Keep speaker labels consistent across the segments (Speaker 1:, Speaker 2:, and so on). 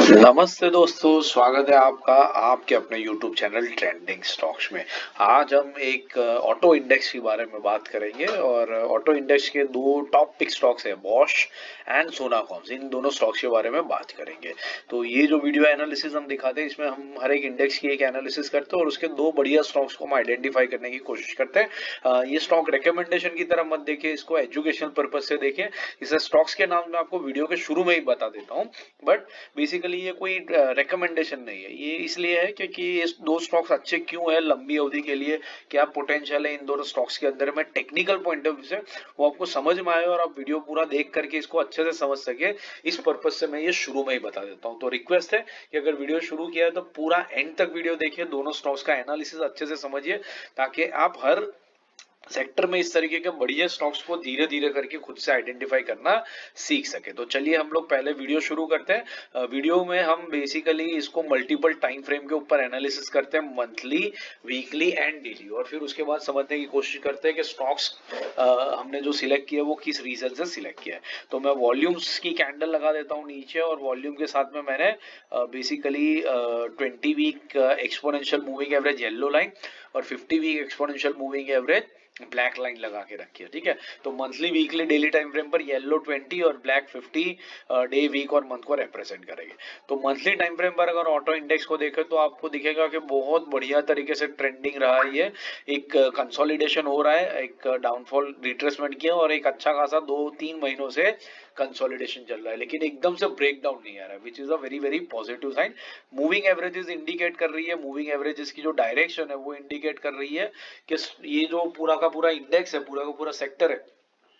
Speaker 1: नमस्ते दोस्तों, स्वागत है आपका आपके अपने YouTube चैनल ट्रेंडिंग स्टॉक्स में। आज हम एक ऑटो इंडेक्स के बारे में बात करेंगे और ऑटो इंडेक्स के दो टॉप पिक स्टॉक्स है, बॉश एंड सोना कॉम्स। इन दोनों स्टॉक्स के बारे में बात करेंगे। तो ये जो वीडियो एनालिसिस हम दिखाते हैं, इसमें हम हर एक इंडेक्स की एक एनालिसिस करते हैं और उसके दो बढ़िया स्टॉक्स को हम आइडेंटिफाई करने की कोशिश करते हैं। ये स्टॉक रिकमेंडेशन की तरह मत देखिए, इसको एजुकेशनल पर्पज से देखिए। इसे स्टॉक्स के नाम मैं आपको वीडियो के शुरू में ही बता देता हूँ, बट बेसिकली ये कोई रिकमेंडेशन नहीं है। ये इसलिए है क्योंकि ये दो स्टॉक्स अच्छे क्यों है लंबी अवधि के लिए, क्या पोटेंशियल है इन दोनों स्टॉक्स के अंदर में टेक्निकल पॉइंट ऑफ व्यू से, वो आपको समझ में आए और आप वीडियो पूरा देख करके इसको अच्छे से समझ सके, इस पर्पज से मैं ये शुरू में ही बता देता हूँ। तो रिक्वेस्ट है कि अगर वीडियो शुरू किया है तो पूरा एंड तक वीडियो देखिए, दोनों स्टॉक्स का एनालिसिस अच्छे से समझिए, ताकि आप हर सेक्टर में इस तरीके के बढ़िया स्टॉक्स को धीरे धीरे करके खुद से आइडेंटिफाई करना सीख सके। तो चलिए हम लोग पहले वीडियो शुरू करते हैं। वीडियो में हम बेसिकली इसको मल्टीपल टाइम फ्रेम के ऊपर एनालिसिस करते हैं, मंथली, वीकली एंड डेली, और फिर उसके बाद समझने की कोशिश करते हैं कि स्टॉक्स हमने जो सिलेक्ट किया वो किस रीजन से सिलेक्ट किया है। तो मैं वॉल्यूम्स की कैंडल लगा देता हूँ नीचे, और वॉल्यूम के साथ में मैंने basically 20 week exponential moving average yellow line और 50 week exponential moving average black line लगा के रखी है। ठीक है, तो monthly, weekly, daily time frame पर येलो 20 और ब्लैक 50 डे, वीक और मंथ को रिप्रेजेंट करेंगे। तो मंथली टाइम फ्रेम पर अगर ऑटो इंडेक्स को देखें तो आपको दिखेगा कि बहुत बढ़िया तरीके से ट्रेंडिंग रहा है। ये एक कंसोलिडेशन हो रहा है, एक डाउनफॉल रिट्रेसमेंट किया और एक अच्छा खासा 2-3 महीनों से कंसोलिडेशन चल रहा है, लेकिन एकदम से ब्रेक डाउन नहीं आ रहा है, which is a very very positive sign. Moving averages indicate कर रही है, मूविंग एवरेजेस की जो डायरेक्शन है वो इंडिकेट कर रही है कि ये जो पूरा का पूरा इंडेक्स है, पूरा का पूरा सेक्टर है,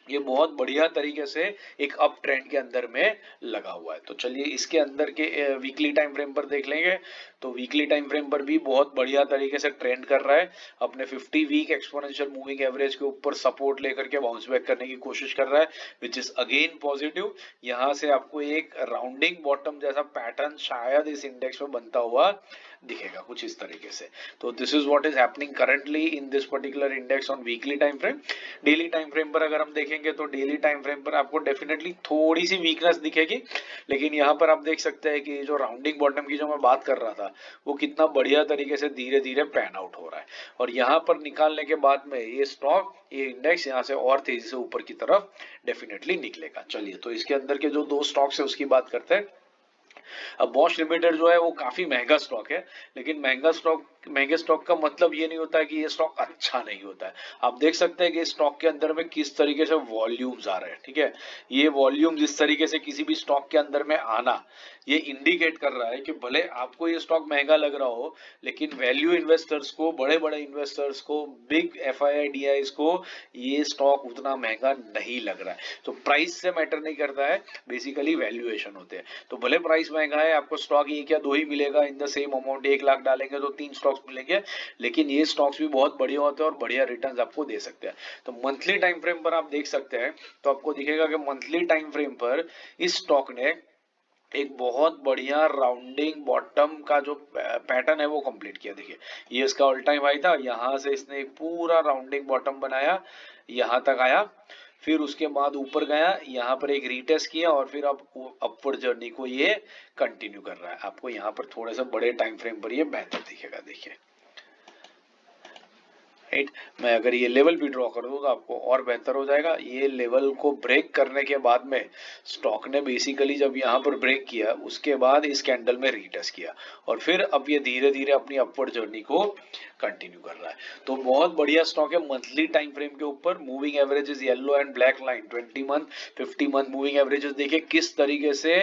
Speaker 1: ये बहुत बढ़िया तरीके से एक अप ट्रेंड के अंदर में लगा हुआ है। तो चलिए इसके अंदर के वीकली टाइम फ्रेम पर देख लेंगे। तो वीकली टाइम फ्रेम पर भी बहुत बढ़िया तरीके से ट्रेंड कर रहा है, अपने 50 वीक एक्सपोनेंशियल मूविंग एवरेज के ऊपर सपोर्ट लेकर के बाउंस बैक करने की कोशिश कर रहा है, विच इज अगेन पॉजिटिव। यहाँ से आपको एक राउंडिंग बॉटम जैसा पैटर्न शायद इस इंडेक्स में बनता हुआ दिखेगा, कुछ इस तरीके से। तो this is what is happening currently in this particular index on weekly time frame. Daily time frame पर अगर हम देखेंगे तो डेली टाइम फ्रेम पर आपको डेफिनेटली थोड़ी सी वीकनेस दिखेगी, लेकिन यहाँ पर आप देख सकते हैं कि जो राउंडिंग बॉटम की जो मैं बात कर रहा था, वो कितना बढ़िया तरीके से धीरे धीरे पैन आउट हो रहा है, और यहाँ पर निकालने के बाद में ये स्टॉक, ये इंडेक्स यहाँ से और तेजी से ऊपर की तरफ डेफिनेटली निकलेगा। चलिए तो इसके अंदर के जो दो स्टॉक्स है उसकी बात करते हैं। अब बॉश लिमिटेड जो है वो काफी महंगा स्टॉक है, लेकिन महंगे स्टॉक का मतलब ये नहीं होता है कि ये स्टॉक अच्छा नहीं होता है। आप देख सकते हैं कि स्टॉक के अंदर में किस तरीके से वॉल्यूम्स आ रहे हैं। ठीक है, ये वॉल्यूम्स इस तरीके से किसी भी स्टॉक के अंदर में आना, ये इंडिकेट कर रहा है कि भले आपको ये स्टॉक महंगा लग रहा हो, लेकिन वैल्यू इन्वेस्टर्स को, बड़े बड़े इन्वेस्टर्स को, बिग FII DIs को ये स्टॉक उतना महंगा नहीं लग रहा है। तो प्राइस से मैटर नहीं करता है, बेसिकली वैल्यूएशन होते हैं। तो भले प्राइस महंगा है, आपको स्टॉक एक या दो ही मिलेगा in the same amount, 1 lakh डालेंगे तो 3 स्टॉक्स मिलेंगे, लेकिन ये स्टॉक्स भी बहुत बढ़िया होते हैं और बढ़िया रिटर्न्स आपको दे सकते हैं। तो मंथली टाइम फ्रेम पर आप देख सकते हैं, तो आपको दिखेगा कि मंथली टाइम फ्रेम पर इस स्टॉक ने एक बहुत बढ़िया राउंडिंग बॉटम का जो पैटर्न है वो कंप्लीट किया। देखिए, ये इसका ऑल टाइम हाई था, यहाँ से इसने एक पूरा राउंडिंग बॉटम बनाया, यहाँ तक आया, फिर उसके बाद ऊपर गया, यहाँ पर एक रीटेस्ट किया, और फिर अब अपवर्ड जर्नी को ये कंटिन्यू कर रहा है। आपको यहाँ पर थोड़े से बड़े टाइम फ्रेम पर ये बेहतर दिखेगा। देखिए, राइट, मैं अगर ये लेवल भी ड्रॉ कर दूं तो आपको और बेहतर हो जाएगा। ये लेवल को ब्रेक करने के बाद में स्टॉक ने बेसिकली जब यहाँ पर ब्रेक किया, उसके बाद इस कैंडल में रीटेस्ट किया, और फिर अब ये धीरे धीरे अपनी अपवर्ड जर्नी को कंटिन्यू कर रहा है। तो बहुत बढ़िया स्टॉक है। मंथली टाइम फ्रेम के ऊपर moving averages yellow and black line, 20 month, 50 month moving averages देखिए किस तरीके से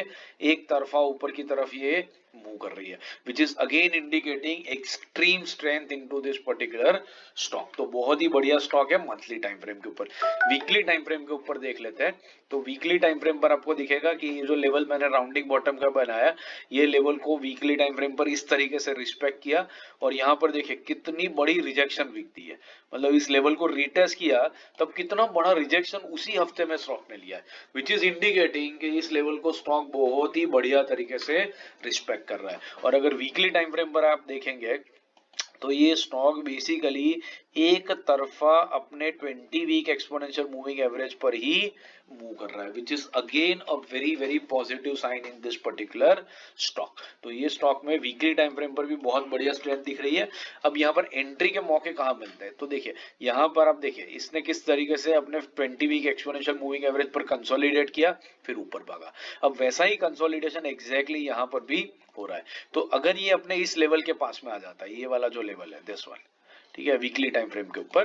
Speaker 1: एक तरफा ऊपर की तरफ ये मूव कर रही है, which is again indicating extreme strength into this particular stock. तो बहुत ही बढ़िया स्टॉक है मंथली टाइम फ्रेम के ऊपर। वीकली टाइम फ्रेम के ऊपर देख लेते हैं। तो वीकली टाइम फ्रेम पर आपको दिखेगा कि ये जो लेवल मैंने राउंडिंग बॉटम का बनाया, ये लेवल को वीकली टाइम फ्रेम पर इस तरीके से रिस्पेक्ट किया, और यहाँ पर देखिए कितनी बड़ी रिजेक्शन वीक दी है। मतलब इस लेवल को रिटेस्ट किया, तब कितना बड़ा रिजेक्शन उसी हफ्ते में स्टॉक ने लिया है, विच इज इंडिकेटिंग कि इस लेवल को स्टॉक बहुत ही बढ़िया तरीके से रिस्पेक्ट कर रहा है। और अगर वीकली टाइम फ्रेम पर आप देखेंगे तो ये स्टॉक बेसिकली एक तरफा अपने 20 वीक एक्सपोनेंशियल मूविंग एवरेज पर ही मूव कर रहा है, which is again a very very positive sign in this particular stock. तो ये स्टॉक में वीकली टाइम फ्रेम पर भी बहुत बढ़िया स्ट्रेंथ दिख रही है। अब यहाँ पर एंट्री के मौके कहाँ मिलते हैं, तो देखिए यहाँ पर आप देखिए इसने किस तरीके से अपने 20 वीक एक्सपोनेंशियल मूविंग एवरेज पर कंसोलिडेट किया, फिर ऊपर भागा। अब वैसा ही कंसोलिडेशन एग्जैक्टली यहाँ पर भी हो रहा है। तो अगर ये अपने इस लेवल के पास में आ जाता है, ये वाला जो लेवल है दिस वन, ठीक है, वीकली टाइम फ्रेम के ऊपर,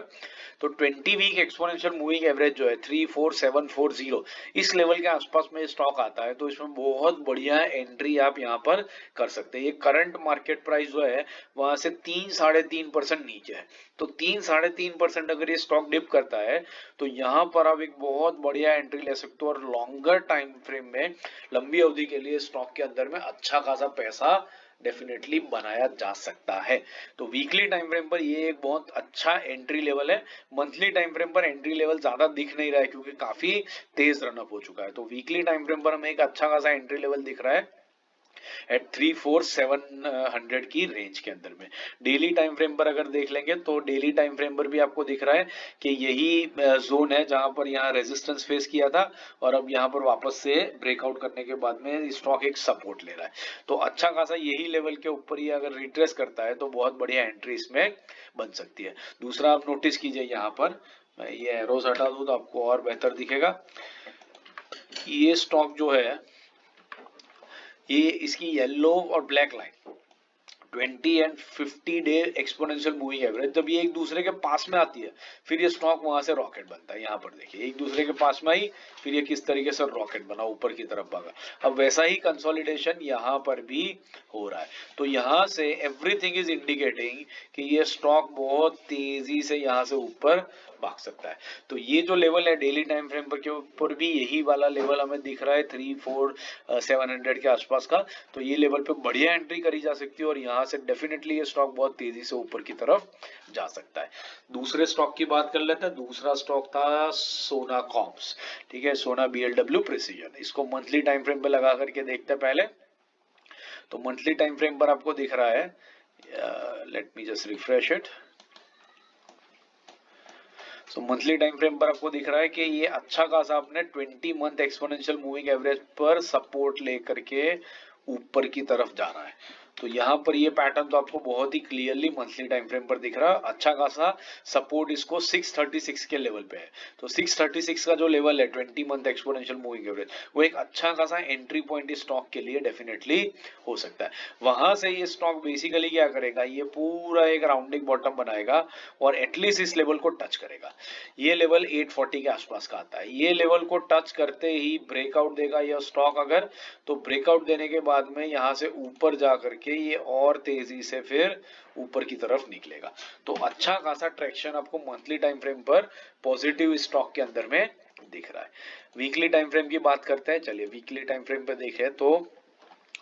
Speaker 1: तो 20 वीक एक्सपोनेंशियल मूविंग एवरेज जो है 34740, इस लेवल के आसपास में स्टॉक आता है, तो इसमें बहुत बढ़िया एंट्री आप यहां पर कर सकते हैं। ये करंट मार्केट प्राइस जो है वहां से 3-3.5% नीचे है, तो 3-3.5% अगर ये स्टॉक डिप करता है तो यहां पर आप एक बहुत बढ़िया एंट्री ले सकते हो और लॉन्गर टाइम फ्रेम में, लंबी अवधि के लिए स्टॉक के अंदर में अच्छा खासा पैसा डेफिनेटली बनाया जा सकता है। तो वीकली टाइम फ्रेम पर ये एक बहुत अच्छा एंट्री लेवल है। मंथली टाइम फ्रेम पर एंट्री लेवल ज्यादा दिख नहीं रहा है क्योंकि काफी तेज रनअप हो चुका है। तो वीकली टाइम फ्रेम पर हमें एक अच्छा खासा एंट्री लेवल दिख रहा है एट 34700 की रेंज के अंदर में। डेली टाइम फ्रेम पर अगर देख लेंगे तो डेली टाइम फ्रेम पर भी आपको दिख रहा है कि यही जोन है जहां पर यहाँ रेजिस्टेंस फेस किया था और अब यहाँ पर वापस से ब्रेकआउट करने के बाद में स्टॉक एक सपोर्ट ले रहा है। तो अच्छा खासा यही लेवल के ऊपर ही अगर रिट्रेस करता है तो बहुत बढ़िया एंट्री इसमें बन सकती है। दूसरा आप नोटिस कीजिए यहाँ पर, मैं ये एरोस हटा दूं तो आपको और बेहतर दिखेगा। ये स्टॉक जो है, ये इसकी येलो और black line 20 and 50 day exponential moving average, जब ये एक दूसरे के पास में आती है फिर ये स्टॉक वहां से रॉकेट बनता है। यहाँ पर देखिए एक दूसरे के पास में आई, फिर ये किस तरीके से रॉकेट बना, ऊपर की तरफ भागा। अब वैसा ही कंसोलिडेशन यहाँ पर भी हो रहा है। तो यहाँ से एवरीथिंग इज इंडिकेटिंग कि ये स्टॉक बहुत तेजी से यहाँ से ऊपर भाग सकता है। तो ये जो लेवल है डेली टाइम फ्रेम पर के ऊपर भी यही वाला लेवल हमें दिख रहा है 34700 के आसपास का। तो ये लेवल पे बढ़िया एंट्री करी जा सकती है और यहाँ से डेफिनेटली ये स्टॉक बहुत तेजी से ऊपर की तरफ जा सकता है। दूसरे स्टॉक की बात कर लेते हैं। दूसरा स्टॉक था सोना कॉम्स, ठीक है, सोना BLW प्रिसीजन। इसको मंथली टाइम फ्रेम पे लगा करके देखते हैं पहले। तो मंथली टाइम फ्रेम पर आपको दिख रहा है, let me just refresh it. So monthly time frame पर आपको दिख रहा है कि ये अच्छा खासा अपने 20 मंथ एक्सपोनेंशियल मूविंग एवरेज पर सपोर्ट लेकर के ऊपर की तरफ जा रहा है। तो यहाँ पर ये पैटर्न तो आपको बहुत ही क्लियरली मंथली टाइम फ्रेम पर दिख रहा है। अच्छा खासा सपोर्ट इसको 636 के लेवल पे है। तो 636 का जो लेवल है 20 मंथ एक्सपोनेंशियल मूविंग एवरेज, वो एक अच्छा खासा एंट्री पॉइंट इस स्टॉक के लिए डेफिनेटली हो सकता है। वहां से ये स्टॉक बेसिकली क्या करेगा, ये पूरा एक राउंडिंग बॉटम बनाएगा और एटलीस्ट इस लेवल को टच करेगा। ये लेवल 840 के आसपास का आता है। ये लेवल को टच करते ही ब्रेकआउट देगा यह स्टॉक अगर, तो ब्रेकआउट देने के बाद में यहां से ऊपर जा करके ये और तेजी से फिर ऊपर की तरफ निकलेगा। तो अच्छा खासा ट्रैक्शन आपको मंथली टाइम फ्रेम पर पॉजिटिव स्टॉक के अंदर में दिख रहा है। वीकली टाइम फ्रेम की बात करते हैं। चलिए वीकली टाइम फ्रेम पे देखें तो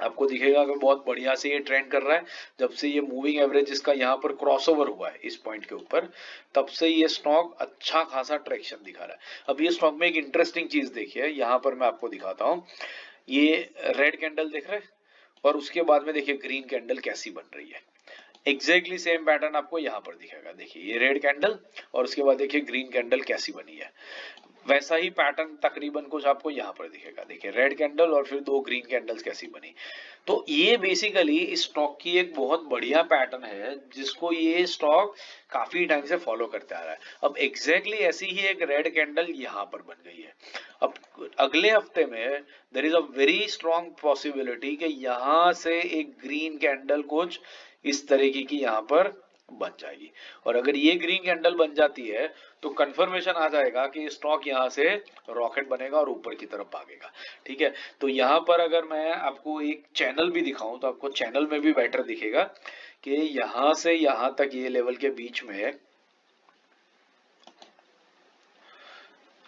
Speaker 1: आपको दिखेगा कि बहुत बढ़िया से ये ट्रेंड कर रहा है। जब से ये मूविंग एवरेज इसका यहाँ पर क्रॉसओवर हुआ है इस पॉइंट के ऊपर, तब से ये स्टॉक अच्छा खासा ट्रैक्शन दिखा रहा है। अब ये स्टॉक में एक इंटरेस्टिंग चीज देखिए, यहाँ पर मैं आपको दिखाता हूँ। ये रेड कैंडल दिख रहा है और उसके बाद में देखिए ग्रीन कैंडल कैसी बन रही है। एग्जैक्टली सेम पैटर्न आपको यहाँ पर दिखेगा। देखिए ये रेड कैंडल और उसके बाद देखिए ग्रीन कैंडल कैसी बनी है। वैसा ही पैटर्न तकरीबन कुछ आपको यहाँ पर दिखेगा। देखिए रेड कैंडल और फिर दो ग्रीन कैंडल्स कैसी बनी। तो ये बेसिकली इस स्टॉक की एक बहुत बढ़िया पैटर्न है जिसको ये स्टॉक काफी टाइम से फॉलो करते आ रहा है। अब एग्जैक्टली ऐसी ही एक रेड कैंडल यहाँ पर बन गई है। अब अगले हफ्ते में there is a very strong possibility कि यहाँ से एक ग्रीन कैंडल कुछ इस तरीके की यहाँ पर बन जाएगी। और अगर ये ग्रीन कैंडल बन जाती है तो कंफर्मेशन आ जाएगा कि स्टॉक यहाँ से रॉकेट बनेगा और ऊपर की तरफ भागेगा। ठीक है, तो यहाँ पर अगर मैं आपको एक चैनल भी दिखाऊं तो आपको चैनल में भी बेटर दिखेगा कि यहाँ से यहाँ तक ये लेवल के बीच में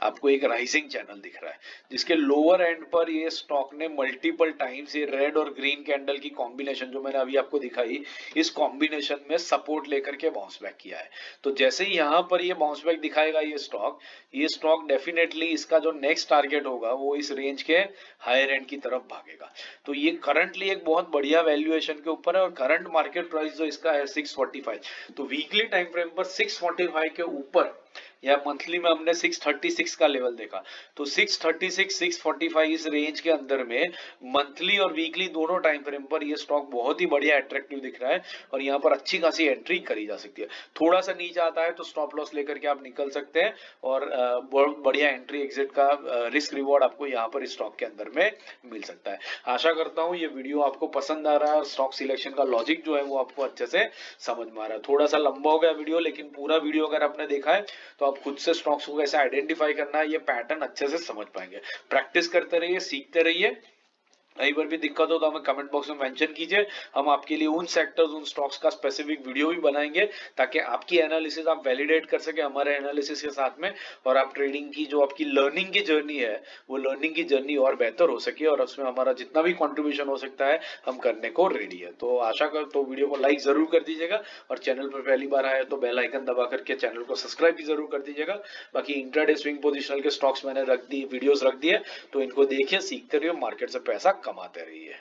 Speaker 1: आपको एक राइजिंग चैनल दिख रहा है, जिसके लोअर एंड पर ये स्टॉक ने मल्टीपल टाइम्स ये रेड और ग्रीन कैंडल की कॉम्बिनेशन जो मैंने अभी आपको दिखाई, इस कॉम्बिनेशन में सपोर्ट लेकर के बाउंस बैक किया है। तो जैसे ही यहां पर ये बाउंस बैक दिखाएगा ये स्टॉक डेफिनेटली इसका जो नेक्स्ट टारगेट होगा वो इस रेंज के हायर एंड की तरफ भागेगा। तो ये करंटली एक बहुत बढ़िया वैल्यूएशन के ऊपर है और करंट मार्केट प्राइस जो इसका है 645। तो वीकली टाइम फ्रेम पर 645 के ऊपर या मंथली में हमने 636 का लेवल देखा, तो 636 645 इस रेंज के अंदर में मंथली और वीकली दोनों टाइम फ्रेम पर ये स्टॉक बहुत ही बढ़िया अट्रैक्टिव दिख रहा है और यहाँ पर अच्छी खासी एंट्री करी जा सकती है। थोड़ा सा नीचे आता है तो स्टॉप लॉस लेकर के आप निकल सकते हैं और बहुत बढ़िया एंट्री एग्जिट का रिस्क रिवॉर्ड आपको यहाँ पर इस स्टॉक के अंदर में मिल सकता है। आशा करता हूँ ये वीडियो आपको पसंद आ रहा है और स्टॉक सिलेक्शन का लॉजिक जो है वो आपको अच्छे से समझ में आ रहा है। थोड़ा सा लंबा हो गया वीडियो, लेकिन पूरा वीडियो अगर आपने देखा है तो आप खुद से स्टॉक्स को कैसे आइडेंटिफाई करना है ये पैटर्न अच्छे से समझ पाएंगे। प्रैक्टिस करते रहिए, सीखते रहिए। कहीं पर भी दिक्कत हो तो हमें कमेंट बॉक्स में मेंशन कीजिए, हम आपके लिए उन सेक्टर्स उन स्टॉक्स का स्पेसिफिक वीडियो भी बनाएंगे ताकि आपकी एनालिसिस आप वैलिडेट कर सके हमारे एनालिसिस के साथ में, और आप ट्रेडिंग की जो आपकी लर्निंग की जर्नी है वो लर्निंग की जर्नी और बेहतर हो सके और उसमें हमारा जितना भी कंट्रीब्यूशन हो सकता है हम करने को रेडी है। तो आशा कर तो वीडियो को लाइक जरूर कर दीजिएगा और चैनल पर पहली बार आए तो बेल आइकन दबा करके चैनल को सब्सक्राइब भी जरूर कर दीजिएगा। बाकी इंट्राडे स्विंग पोजिशनल के स्टॉक्स मैंने रख दी, वीडियोस रख दिए, तो इनको देखिए, सीखते रहिए, मार्केट से पैसा कमाते रहिए।